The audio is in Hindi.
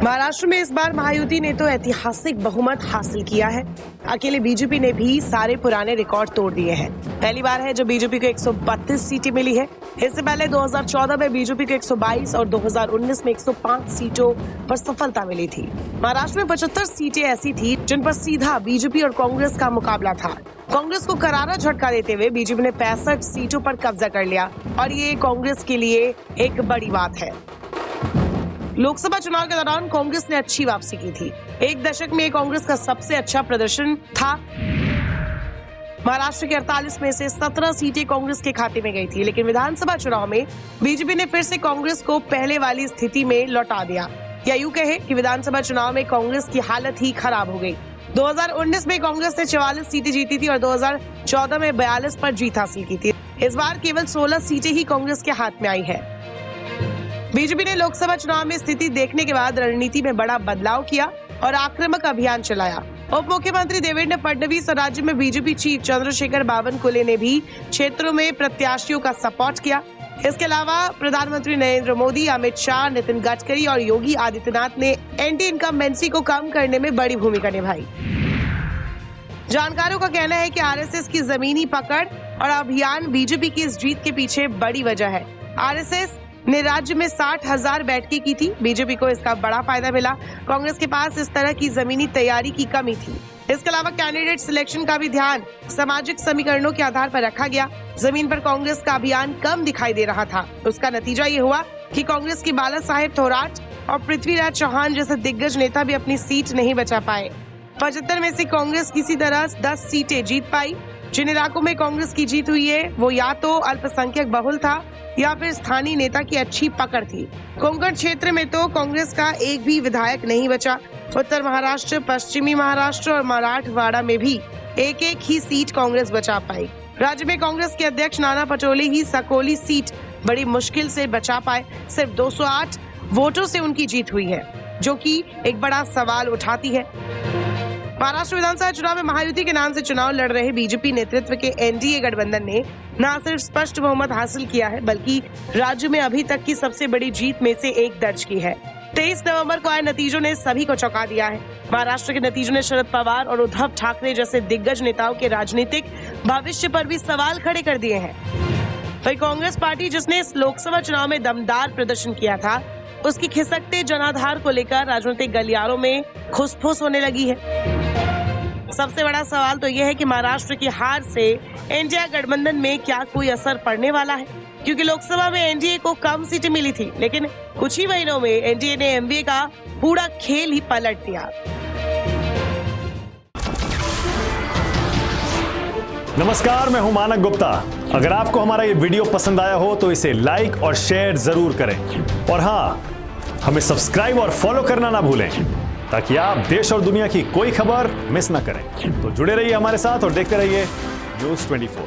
महाराष्ट्र में इस बार महायुति ने तो ऐतिहासिक बहुमत हासिल किया है। अकेले बीजेपी ने भी सारे पुराने रिकॉर्ड तोड़ दिए हैं। पहली बार है जब बीजेपी को 132 सीटें मिली है। इससे पहले 2014 में बीजेपी को 122 और 2019 में 105 सीटों पर सफलता मिली थी। महाराष्ट्र में 75 सीटें ऐसी थी जिन पर सीधा बीजेपी और कांग्रेस का मुकाबला था। कांग्रेस को करारा झटका देते हुए बीजेपी ने 65 सीटों पर कब्जा कर लिया और ये कांग्रेस के लिए एक बड़ी बात है। लोकसभा चुनाव के दौरान कांग्रेस ने अच्छी वापसी की थी। एक दशक में कांग्रेस का सबसे अच्छा प्रदर्शन था। महाराष्ट्र के 48 में से 17 सीटें कांग्रेस के खाते में गई थी, लेकिन विधानसभा चुनाव में बीजेपी ने फिर से कांग्रेस को पहले वाली स्थिति में लौटा दिया। या यूं कहे कि विधानसभा चुनाव में कांग्रेस की हालत ही खराब हो गई। 2019 में कांग्रेस ने 44 सीटें जीती थी और 2014 में 42 पर जीत हासिल की थी। इस बार केवल 16 सीटें ही कांग्रेस के हाथ में आई है। बीजेपी ने लोकसभा चुनाव में स्थिति देखने के बाद रणनीति में बड़ा बदलाव किया और आक्रामक अभियान चलाया। उप मुख्यमंत्री देवेंद्र फडणवीस और राज्य में बीजेपी चीफ चंद्रशेखर बावनकुले ने भी क्षेत्रों में प्रत्याशियों का सपोर्ट किया। इसके अलावा प्रधानमंत्री नरेंद्र मोदी, अमित शाह, नितिन गडकरी और योगी आदित्यनाथ ने एंटी इनकम्बेंसी को कम करने में बड़ी भूमिका निभाई। जानकारों का कहना है कि आरएसएस की जमीनी पकड़ और अभियान बीजेपी की इस जीत के पीछे बड़ी वजह है। आरएसएस ने राज्य में 60,000 बैठकें की थी। बीजेपी को इसका बड़ा फायदा मिला। कांग्रेस के पास इस तरह की जमीनी तैयारी की कमी थी। इसके अलावा कैंडिडेट सिलेक्शन का भी ध्यान सामाजिक समीकरणों के आधार पर रखा गया। जमीन पर कांग्रेस का अभियान कम दिखाई दे रहा था। उसका नतीजा ये हुआ कि कांग्रेस की बाला साहेब थोराट और पृथ्वीराज चौहान जैसे दिग्गज नेता भी अपनी सीट नहीं बचा पाए। 75 में से कांग्रेस किसी तरह 10 सीटें जीत पाई। जिन इलाकों में कांग्रेस की जीत हुई है वो या तो अल्पसंख्यक बहुल था या फिर स्थानीय नेता की अच्छी पकड़ थी। कोंकण क्षेत्र में तो कांग्रेस का एक भी विधायक नहीं बचा। उत्तर महाराष्ट्र, पश्चिमी महाराष्ट्र और मराठवाड़ा में भी एक एक ही सीट कांग्रेस बचा पाई। राज्य में कांग्रेस के अध्यक्ष नाना पटोले ही सकोली सीट बड़ी मुश्किल से बचा पाए। सिर्फ 208 वोटों से उनकी जीत हुई है, जो कि एक बड़ा सवाल उठाती है। महाराष्ट्र विधानसभा चुनाव में महायुति के नाम से चुनाव लड़ रहे बीजेपी नेतृत्व के एनडीए गठबंधन ने न सिर्फ स्पष्ट बहुमत हासिल किया है, बल्कि राज्य में अभी तक की सबसे बड़ी जीत में से एक दर्ज की है। 23 नवंबर को आए नतीजों ने सभी को चौंका दिया है। महाराष्ट्र के नतीजों ने शरद पवार और उद्धव ठाकरे जैसे दिग्गज नेताओं के राजनीतिक भविष्य पर भी सवाल खड़े कर दिए हैं। वही कांग्रेस पार्टी, जिसने इस लोकसभा चुनाव में दमदार प्रदर्शन किया था, उसकी खिसकते जनाधार को लेकर राजनीतिक गलियारों में खुसफुस होने लगी है। सबसे बड़ा सवाल तो यह है कि महाराष्ट्र की हार से एनडीए गठबंधन में क्या कोई असर पड़ने वाला है, क्योंकि लोकसभा में एनडीए को कम सीटें मिली थी, लेकिन कुछ ही महीनों में एनडीए ने एमवीए का पूरा खेल ही पलट दिया। नमस्कार, मैं हूं मानक गुप्ता। अगर आपको हमारा ये वीडियो पसंद आया हो तो इसे लाइक और शेयर जरूर करें और हाँ, हमें सब्सक्राइब और फॉलो करना ना भूलें ताकि आप देश और दुनिया की कोई खबर मिस ना करें। तो जुड़े रहिए हमारे साथ और देखते रहिए न्यूज़ 24।